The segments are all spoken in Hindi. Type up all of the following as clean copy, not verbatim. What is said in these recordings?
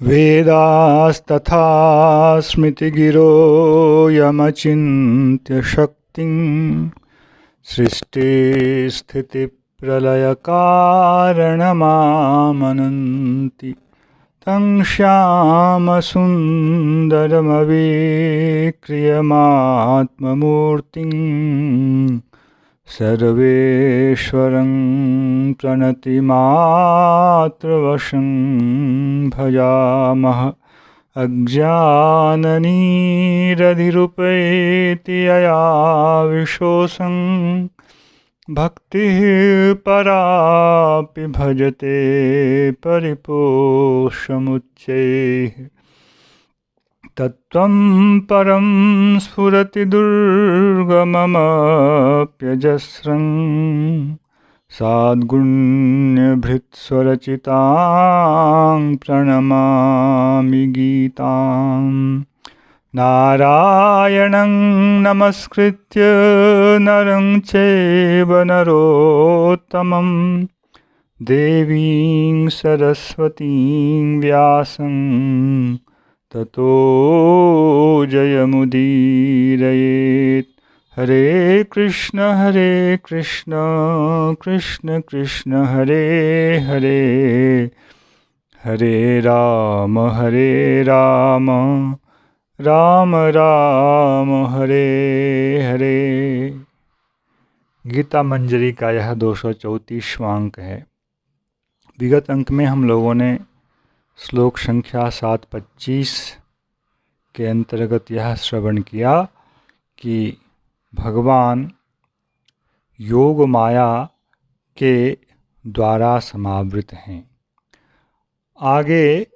वेदास्तथा स्मृतिगिरो यमचिन्त्य शक्तिं सृष्टिस्थितिप्रलयकारणमामनन्ति तं श्यामसुन्दरमविक्रियमात्ममूर्तिं सर्वेश्वरं प्रणतिमात्रवशं भजामः। अज्ञाननिरधिरुपैति यया विशोषं भक्तिः परापि भजते परिपोषमुच्चैः। तत्त्वं परं स्फुरति दुर्गममप्यजस्रं साद्गुण्यभृत्स्वरचितां प्रणमामि गीतां। नारायणं नमस्कृत्य नरं चैव नरोत्तमं देवीं सरस्वतीं व्यासं ततो जयमुदीरयेत्। हरे कृष्ण कृष्ण कृष्ण हरे हरे, हरे राम राम राम हरे हरे। गीता मंजरी का यह 234वां अंक है। विगत अंक में हम लोगों ने श्लोक संख्या 725 के अंतर्गत यह श्रवण किया कि भगवान योग माया के द्वारा समावृत हैं। आगे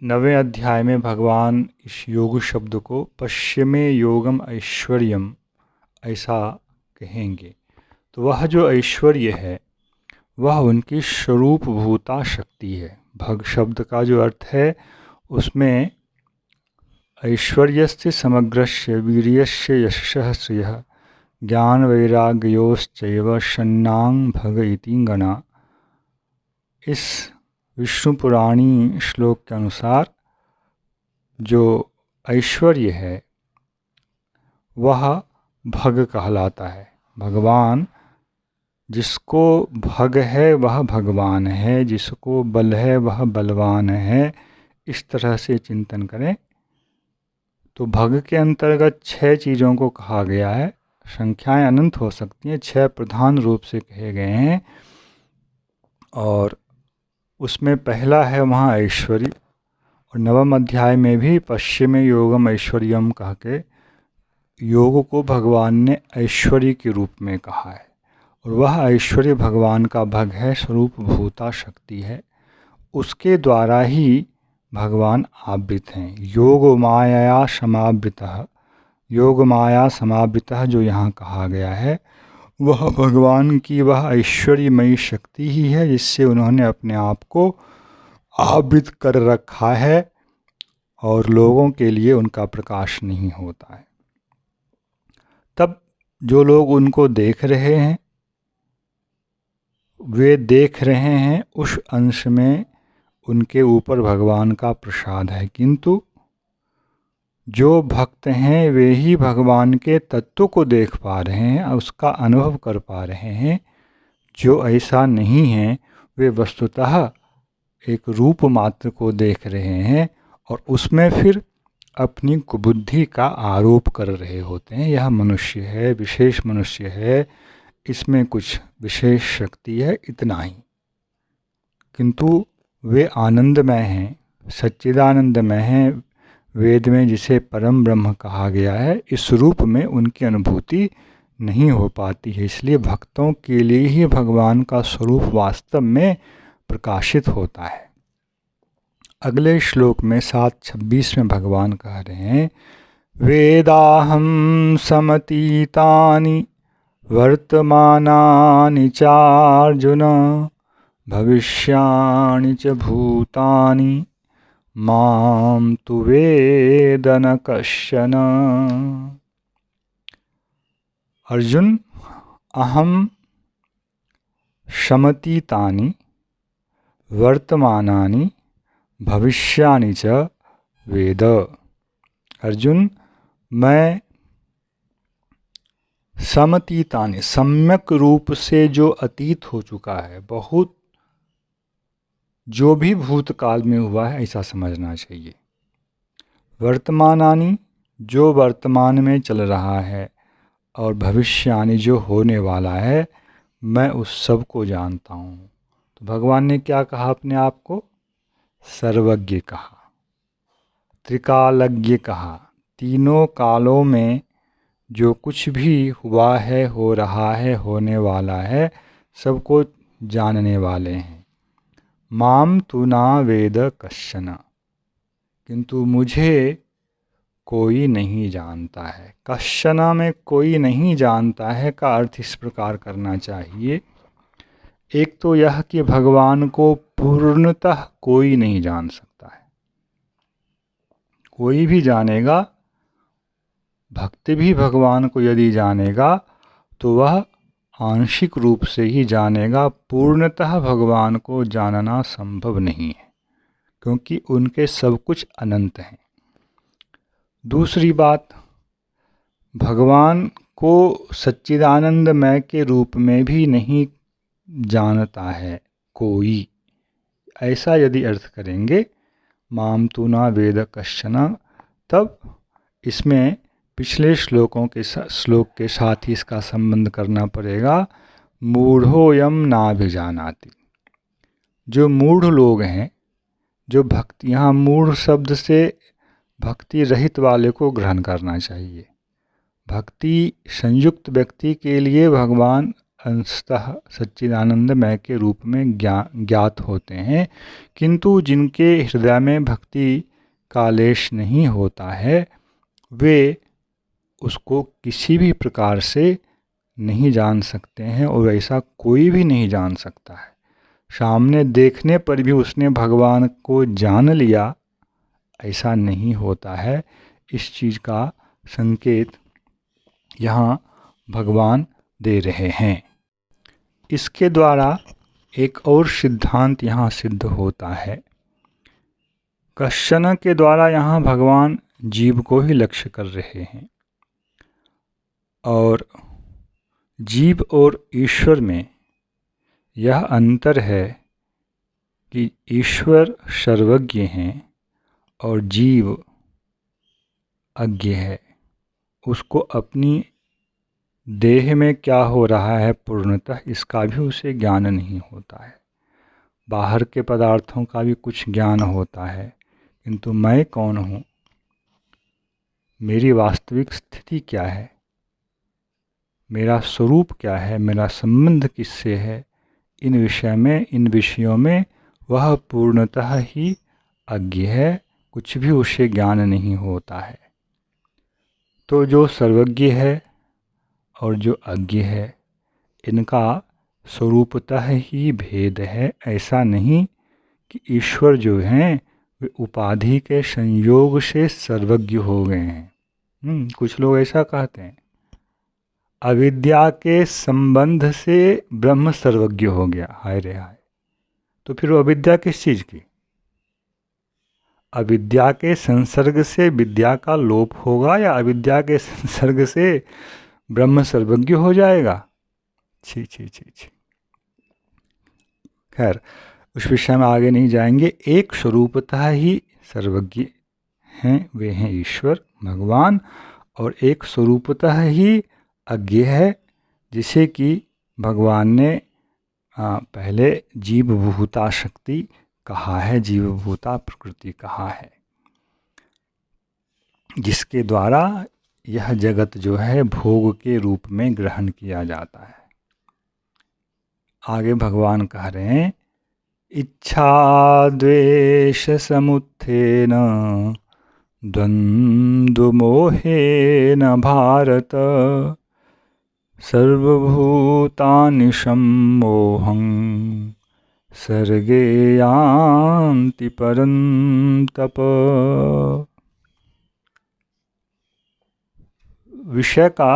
9वें अध्याय में भगवान इस योग शब्द को पश्चिमे योगम ऐश्वर्यम ऐसा कहेंगे। तो वह जो ऐश्वर्य है वह उनकी स्वरूपभूता शक्ति है। भग शब्द का जो अर्थ है उसमें ऐश्वर्यस्य समग्रस्य वीर्यस्य यशः श्रियः ज्ञान वैराग्योश्चैव षण्णां भग इति गणा। इस विष्णु पुराणी श्लोक के अनुसार जो ऐश्वर्य है वह भग कहलाता है। भगवान जिसको भग है वह भगवान है, जिसको बल है वह बलवान है, इस तरह से चिंतन करें। तो भग के अंतर्गत 6 चीज़ों को कहा गया है। संख्याएं अनंत हो सकती हैं, 6 प्रधान रूप से कहे गए हैं और उसमें पहला है वहाँ ऐश्वर्य। और 9वें अध्याय में भी पश्चिमे योगम ऐश्वर्यम कह के योग को भगवान ने ऐश्वर्य के रूप में कहा है। और वह ऐश्वर्य भगवान का भग है, स्वरूप भूता शक्ति है, उसके द्वारा ही भगवान आवृत हैं। योग माया समावृतः, योग माया समावृतः जो यहाँ कहा गया है वह भगवान की वह ऐश्वर्यमयी शक्ति ही है जिससे उन्होंने अपने आप को आवृत कर रखा है और लोगों के लिए उनका प्रकाश नहीं होता है। तब जो लोग उनको देख रहे हैं वे देख रहे हैं उस अंश में उनके ऊपर भगवान का प्रसाद है, किंतु जो भक्त हैं वे ही भगवान के तत्व को देख पा रहे हैं, उसका अनुभव कर पा रहे हैं। जो ऐसा नहीं है वे वस्तुतः एक रूप मात्र को देख रहे हैं और उसमें फिर अपनी कुबुद्धि का आरोप कर रहे होते हैं। यह मनुष्य है, विशेष मनुष्य है, इसमें कुछ विशेष शक्ति है, इतना ही। किंतु वे आनंदमय हैं, सच्चिदानंदमय हैं। वेद में जिसे परम ब्रह्म कहा गया है इस रूप में उनकी अनुभूति नहीं हो पाती है। इसलिए भक्तों के लिए ही भगवान का स्वरूप वास्तव में प्रकाशित होता है। अगले श्लोक में 7:26 में भगवान कह रहे हैं वेदाहं समतीतानि वर्तमानानि चार्जुन भविष्याणि च भूतानि मां तु वेद न कश्चन। अर्जुन, अहम शमतीतानि वर्तमानानि भविष्यानि च वेद। अर्जुन, मैं समतीतानि, सम्यक रूप से जो अतीत हो चुका है, बहुत जो भी भूतकाल में हुआ है ऐसा समझना चाहिए। वर्तमानानि, जो वर्तमान में चल रहा है, और भविष्यानि, जो होने वाला है, मैं उस सब को जानता हूँ। तो भगवान ने क्या कहा अपने आप को? सर्वज्ञ कहा, त्रिकालज्ञ कहा। तीनों कालों में जो कुछ भी हुआ है, हो रहा है, होने वाला है, सबको जानने वाले हैं। माम तु ना वेद कश्चन, किंतु मुझे कोई नहीं जानता है। कश्चन में कोई नहीं जानता है का अर्थ इस प्रकार करना चाहिए। एक तो यह कि भगवान को पूर्णतः कोई नहीं जान सकता है। कोई भी जानेगा, भक्त भी भगवान को यदि जानेगा तो वह आंशिक रूप से ही जानेगा। पूर्णतः भगवान को जानना संभव नहीं है, क्योंकि उनके सब कुछ अनंत हैं। दूसरी बात, भगवान को सच्चिदानंदमय के रूप में भी नहीं जानता है कोई। ऐसा यदि अर्थ करेंगे माम तु ना वेद कश्चन, तब इसमें पिछले श्लोक के साथ ही इसका संबंध करना पड़ेगा। मूढ़ोयम नाभिजानाति, जो मूढ़ लोग हैं, जो भक्ति, यहाँ मूढ़ शब्द से भक्ति रहित वाले को ग्रहण करना चाहिए। भक्ति संयुक्त व्यक्ति के लिए भगवान अंशतः सच्चिदानंदमय के रूप में ज्ञात होते हैं, किंतु जिनके हृदय में भक्ति का लेश नहीं होता है, वे उसको किसी भी प्रकार से नहीं जान सकते हैं, और ऐसा कोई भी नहीं जान सकता है। सामने देखने पर भी उसने भगवान को जान लिया, ऐसा नहीं होता है। इस चीज़ का संकेत यहाँ भगवान दे रहे हैं। इसके द्वारा एक और सिद्धांत यहाँ सिद्ध होता है। कश्चन के द्वारा यहाँ भगवान जीव को ही लक्ष्य कर रहे हैं, और जीव और ईश्वर में यह अंतर है कि ईश्वर सर्वज्ञ हैं और जीव अज्ञ है। उसको अपनी देह में क्या हो रहा है पूर्णतः, इसका भी उसे ज्ञान नहीं होता है। बाहर के पदार्थों का भी कुछ ज्ञान होता है, किंतु मैं कौन हूँ, मेरी वास्तविक स्थिति क्या है, मेरा स्वरूप क्या है, मेरा संबंध किससे है, इन विषयों में वह पूर्णतः ही अज्ञ है। कुछ भी उसे ज्ञान नहीं होता है। तो जो सर्वज्ञ है और जो अज्ञ है, इनका स्वरूपतः ही भेद है। ऐसा नहीं कि ईश्वर जो हैं वे उपाधि के संयोग से सर्वज्ञ हो गए हैं। कुछ लोग ऐसा कहते हैं, अविद्या के संबंध से ब्रह्म सर्वज्ञ हो गया। हाय रे हाय, तो फिर वो अविद्या किस चीज़ की? अविद्या के संसर्ग से विद्या का लोप होगा, या अविद्या के संसर्ग से ब्रह्म सर्वज्ञ हो जाएगा? छी छी छी छी। खैर, उस विषय में आगे नहीं जाएंगे। एक स्वरूपतः ही सर्वज्ञ हैं, वे हैं ईश्वर भगवान, और एक स्वरूपतः ही अज्ञ है, जिसे कि भगवान ने पहले जीवभूता शक्ति कहा है, जीवभूता प्रकृति कहा है, जिसके द्वारा यह जगत जो है भोग के रूप में ग्रहण किया जाता है। आगे भगवान कह रहे हैं, इच्छा द्वेष समुत्थेन द्वंद्व मोहेन भारत सर्वभूतानि सम्मोहं सर्गे यान्ति परन्तप। विषय का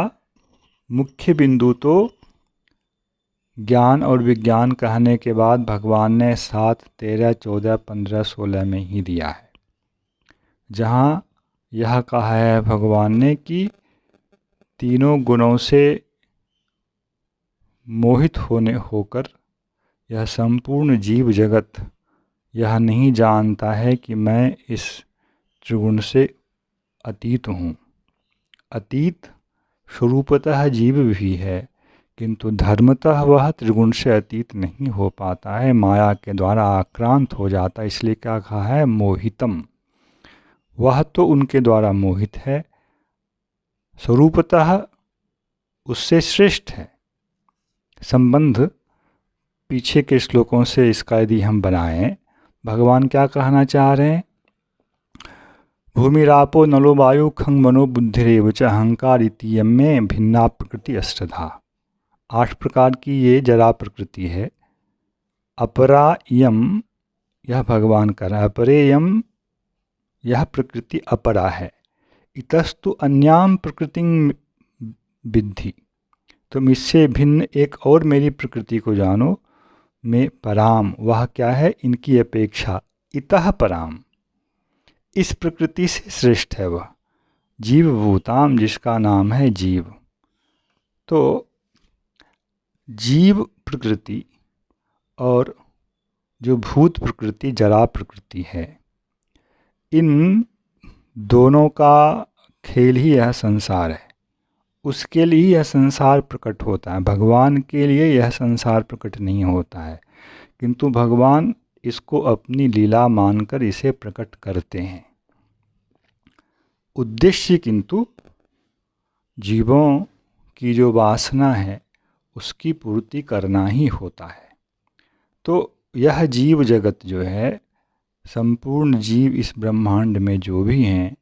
मुख्य बिंदु तो ज्ञान और विज्ञान कहने के बाद भगवान ने 7, 13, 14, 15, 16 में ही दिया है, जहाँ यह कहा है भगवान ने कि तीनों गुणों से मोहित होकर यह संपूर्ण जीव जगत यह नहीं जानता है कि मैं इस त्रिगुण से अतीत हूँ। अतीत स्वरूपतः जीव भी है, किंतु धर्मतः वह त्रिगुण से अतीत नहीं हो पाता है, माया के द्वारा आक्रांत हो जाता है। इसलिए क्या कहा है? मोहितम। वह तो उनके द्वारा मोहित है, स्वरूपतः उससे श्रेष्ठ है। संबंध पीछे के श्लोकों से इसका यदि हम बनाएं, भगवान क्या कहना चाह रहे हैं? भूमिरापो नलो वायु खंग मनो बुद्धिरेव च अहंकार इति में भिन्ना प्रकृति अष्टधा। 8 प्रकार की ये जरा प्रकृति है। अपरा यम, यह भगवान कर रहा है, अपरेयम यह प्रकृति अपरा है। इतस्तु अन्याम प्रकृति विद्धि, तुम इससे भिन्न एक और मेरी प्रकृति को जानो। में पराम, वह क्या है? इनकी अपेक्षा। इतः पराम, इस प्रकृति से श्रेष्ठ है वह। जीवभूताम, जिसका नाम है जीव। तो जीव प्रकृति और जो भूत प्रकृति जरा प्रकृति है, इन दोनों का खेल ही यह संसार है। उसके लिए यह संसार प्रकट होता है, भगवान के लिए यह संसार प्रकट नहीं होता है, किंतु भगवान इसको अपनी लीला मानकर इसे प्रकट करते हैं। उद्देश्य किंतु जीवों की जो वासना है उसकी पूर्ति करना ही होता है। तो यह जीव जगत जो है, संपूर्ण जीव इस ब्रह्मांड में जो भी हैं,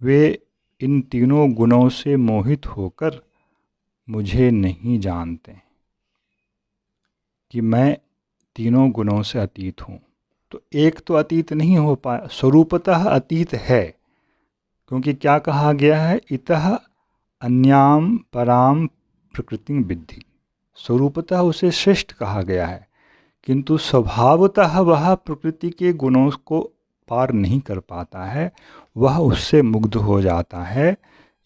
वे इन तीनों गुणों से मोहित होकर मुझे नहीं जानते कि मैं तीनों गुणों से अतीत हूँ। तो एक तो अतीत नहीं हो पाया, स्वरूपतः अतीत है, क्योंकि क्या कहा गया है? इतः अन्याम पराम प्रकृति विद्धि। स्वरूपतः उसे श्रेष्ठ कहा गया है, किंतु स्वभावतः वह प्रकृति के गुणों को पार नहीं कर पाता है, वह उससे मुग्ध हो जाता है।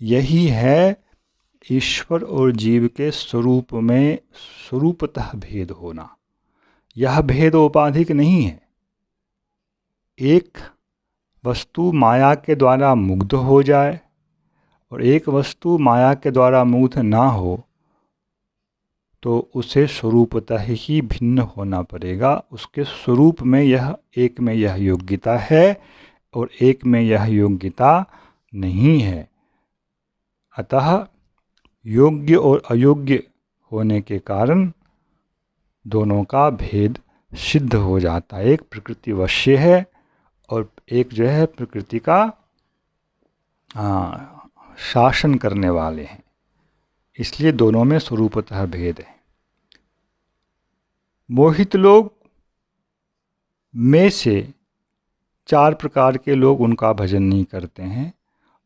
यही है ईश्वर और जीव के स्वरूप में स्वरूपतः भेद होना। यह भेद औपाधिक नहीं है। एक वस्तु माया के द्वारा मुग्ध हो जाए और एक वस्तु माया के द्वारा मुग्ध ना हो, तो उसे स्वरूपतः ही भिन्न होना पड़ेगा। उसके स्वरूप में यह, एक में यह योग्यता है और एक में यह योग्यता नहीं है। अतः योग्य और अयोग्य होने के कारण दोनों का भेद सिद्ध हो जाता है। एक प्रकृति वश्य है और एक जो है प्रकृति का शासन करने वाले हैं, इसलिए दोनों में स्वरूपतः भेद है। मोहित लोग में से 4 प्रकार के लोग उनका भजन नहीं करते हैं,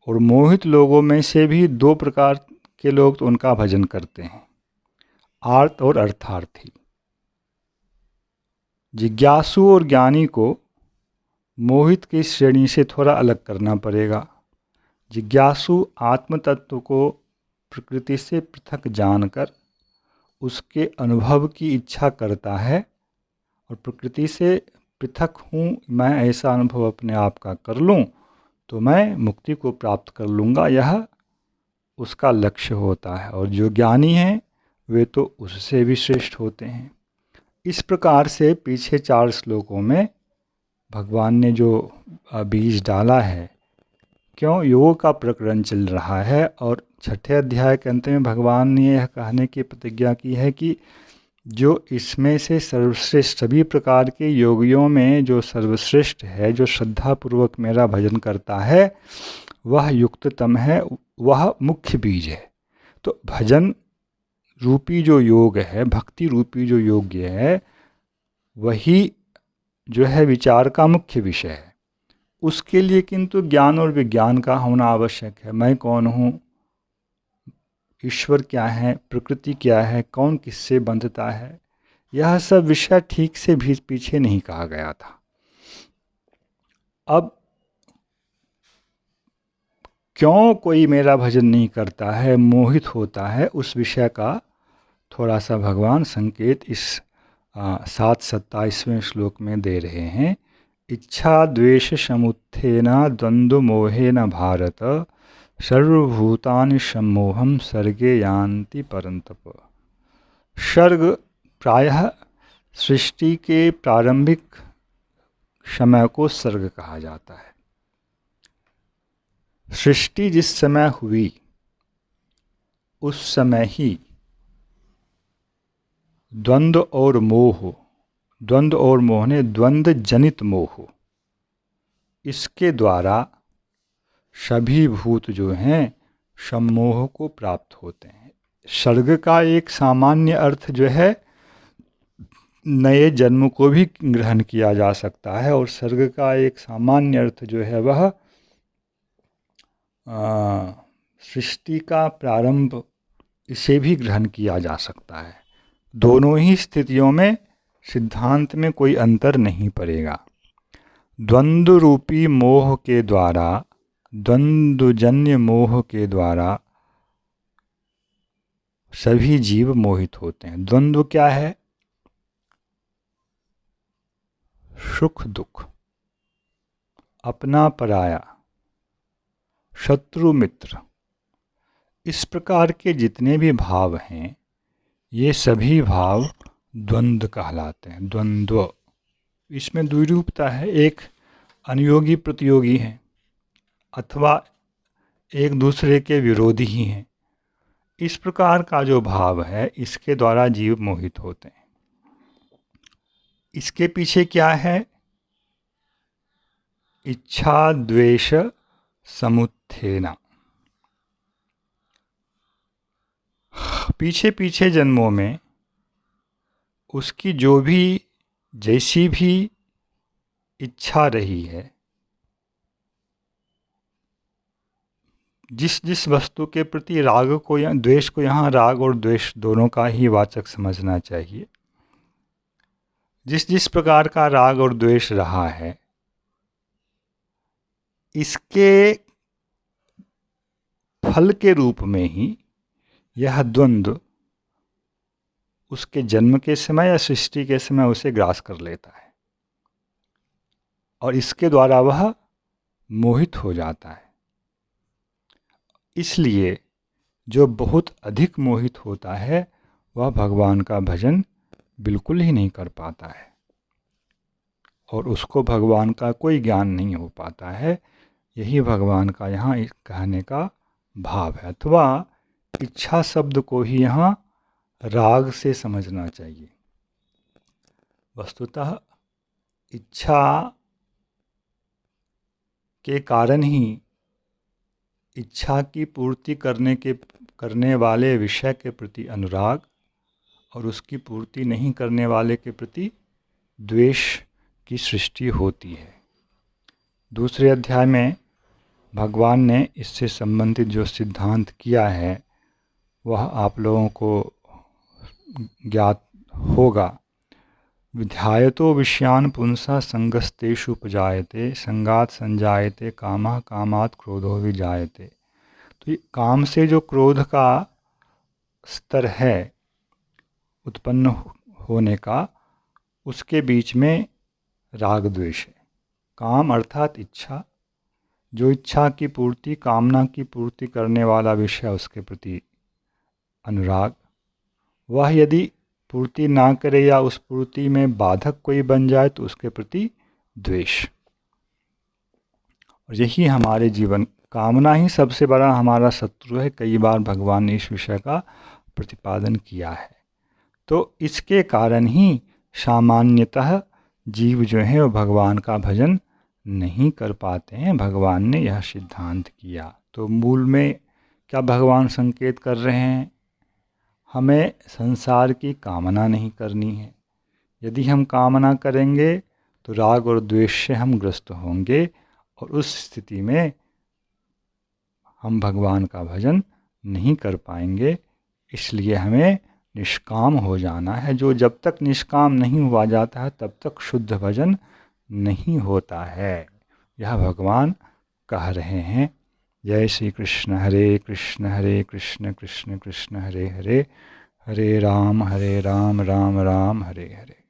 और मोहित लोगों में से भी 2 प्रकार के लोग तो उनका भजन करते हैं, आर्त और अर्थार्थी। जिज्ञासु और ज्ञानी को मोहित की श्रेणी से थोड़ा अलग करना पड़ेगा। जिज्ञासु आत्म तत्व को प्रकृति से पृथक जानकर उसके अनुभव की इच्छा करता है, और प्रकृति से पृथक हूँ, मैं ऐसा अनुभव अपने आप का कर लूँ तो मैं मुक्ति को प्राप्त कर लूँगा, यह उसका लक्ष्य होता है। और जो ज्ञानी हैं वे तो उससे भी श्रेष्ठ होते हैं। इस प्रकार से पीछे 4 श्लोकों में भगवान ने जो बीज डाला है, क्यों योग का प्रकरण चल रहा है, और 6ठे अध्याय के अंत में भगवान ने यह कहने की प्रतिज्ञा की है कि जो इसमें से सर्वश्रेष्ठ, सभी प्रकार के योगियों में जो सर्वश्रेष्ठ है, जो श्रद्धापूर्वक मेरा भजन करता है, वह युक्ततम है, वह मुख्य बीज है। तो भजन रूपी जो योग है, भक्ति रूपी जो योग्य है, वही जो है विचार का मुख्य विषय है। उसके लिए किंतु ज्ञान और विज्ञान का होना आवश्यक है। मैं कौन हूँ, ईश्वर क्या है, प्रकृति क्या है, कौन किससे बंधता है, यह सब विषय ठीक से भी पीछे नहीं कहा गया था। अब क्यों कोई मेरा भजन नहीं करता है, मोहित होता है, उस विषय का थोड़ा सा भगवान संकेत इस 727वें श्लोक में दे रहे हैं। इच्छा द्वेष समुत्थेन द्वंद्व मोहेन भारत सर्वभूतानि सम्मोहं सर्गे यान्ति परन्तप। सर्ग प्रायः सृष्टि के प्रारंभिक समय को सर्ग कहा जाता है। सृष्टि जिस समय हुई उस समय ही द्वंद्व और मोह ने द्वंद्व जनित मोह, इसके द्वारा सभी भूत जो हैं सम्मोह को प्राप्त होते हैं। सर्ग का एक सामान्य अर्थ जो है नए जन्म को भी ग्रहण किया जा सकता है, और सर्ग का एक सामान्य अर्थ जो है वह सृष्टि का प्रारंभ, इसे भी ग्रहण किया जा सकता है। दोनों ही स्थितियों में सिद्धांत में कोई अंतर नहीं पड़ेगा। द्वंद्व रूपी मोह के द्वारा, द्वंद्वजन्य मोह के द्वारा सभी जीव मोहित होते हैं। द्वंद्व क्या है? सुख दुख, अपना पराया, शत्रु मित्र, इस प्रकार के जितने भी भाव हैं ये सभी भाव द्वंद्व कहलाते हैं। द्वंद्व, इसमें द्विरूपता है, एक अनुयोगी प्रतियोगी हैं अथवा एक दूसरे के विरोधी ही हैं। इस प्रकार का जो भाव है इसके द्वारा जीव मोहित होते हैं। इसके पीछे क्या है? इच्छा द्वेष समुत्थेना। पीछे पीछे जन्मों में उसकी जो भी जैसी भी इच्छा रही है, जिस जिस वस्तु के प्रति राग को या द्वेष को, यहाँ राग और द्वेष दोनों का ही वाचक समझना चाहिए, जिस जिस प्रकार का राग और द्वेष रहा है, इसके फल के रूप में ही यह द्वंद्व उसके जन्म के समय या सृष्टि के समय उसे ग्रास कर लेता है और इसके द्वारा वह मोहित हो जाता है। इसलिए जो बहुत अधिक मोहित होता है वह भगवान का भजन बिल्कुल ही नहीं कर पाता है और उसको भगवान का कोई ज्ञान नहीं हो पाता है। यही भगवान का यहाँ कहने का भाव है, अथवा इच्छा शब्द को ही यहाँ राग से समझना चाहिए। वस्तुतः इच्छा के कारण ही इच्छा की पूर्ति करने वाले विषय के प्रति अनुराग और उसकी पूर्ति नहीं करने वाले के प्रति द्वेष की सृष्टि होती है। दूसरे अध्याय में भगवान ने इससे संबंधित जो सिद्धांत किया है वह आप लोगों को ज्ञात होगा। विध्यायतो विषयान पुंसा संगस्तेषु उपजायते संगात संजायते कामः कामात् क्रोधो विजायते। तो ये काम से जो क्रोध का स्तर है उत्पन्न होने का, उसके बीच में राग द्वेष है। काम अर्थात इच्छा, जो इच्छा की पूर्ति, कामना की पूर्ति करने वाला विषय उसके प्रति अनुराग, वह यदि पूर्ति ना करे या उस पूर्ति में बाधक कोई बन जाए तो उसके प्रति द्वेष। और यही हमारे जीवन, कामना ही सबसे बड़ा हमारा शत्रु है। कई बार भगवान ने इस विषय का प्रतिपादन किया है। तो इसके कारण ही सामान्यतः जीव जो है वो भगवान का भजन नहीं कर पाते हैं। भगवान ने यह सिद्धांत किया। तो मूल में क्या भगवान संकेत कर रहे हैं? हमें संसार की कामना नहीं करनी है। यदि हम कामना करेंगे तो राग और द्वेष से हम ग्रस्त होंगे और उस स्थिति में हम भगवान का भजन नहीं कर पाएंगे। इसलिए हमें निष्काम हो जाना है। जो जब तक निष्काम नहीं हुआ जाता है तब तक शुद्ध भजन नहीं होता है, यह भगवान कह रहे हैं। जय श्री कृष्ण। हरे कृष्ण कृष्ण कृष्ण हरे हरे, हरे राम राम राम हरे हरे।